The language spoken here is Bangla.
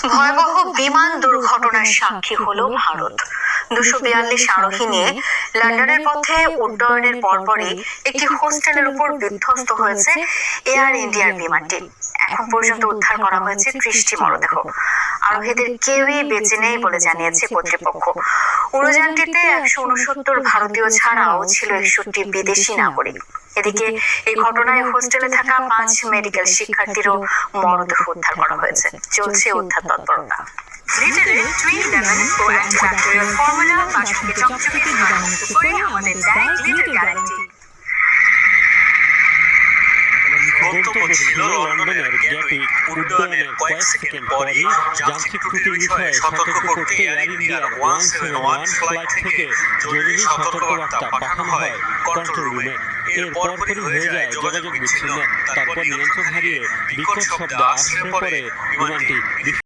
ভয়াবহ বিমান দুর্ঘটনার সাক্ষী হলো ভারত। 242 আরোহী নিয়ে লন্ডনের পথে উড্ডয়নের পরপরই একটি হোস্টেলের উপর বিধ্বস্ত হয়েছে এয়ার ইন্ডিয়ার বিমানটি। এখন পর্যন্ত উদ্ধার করা হয়েছে 30টি মরদেহ। আরোহীদের কেউই বেঁচে নেই বলে জানিয়েছে কর্তৃপক্ষ। উড়োযানটিতে 169 ভারতীয় ছাড়াও ছিল 61 বিদেশি নাগরিক। এদিকে এই ঘটনায় হোস্টেলে থাকা 5 মেডিকেল শিক্ষার্থীরও মরদেহ উদ্ধার করা হয়েছে। চলছে উদ্ধার তৎপরতা। লিটারে টুইন লেমন ও অ্যান্টিব্যাকটেরিয়াল ফর্মুলা বাসকে চকচকে জীবাণুমুক্ত করে আমাদের দেয় লিটার গ্যারান্টি। বক্তব্য ছিল লন্ডনের গ্যাটউইক উড্ডয়নের কয়েক সেকেন্ড পরই যান্ত্রিক ত্রুটির বিষয়ে সতর্ক করতে এয়ার ইন্ডিয়ার 171 ফ্লাইট থেকে জরুরি সতর্কবার্তা পাঠানো হয় কন্ট্রোল রুমে। এর পরপরই হয়ে যায় যোগাযোগ বিচ্ছিন্ন। তারপর নিয়ন্ত্রণ হারিয়ে বিকট শব্দ আছড়ে পড়ে বিমানটি।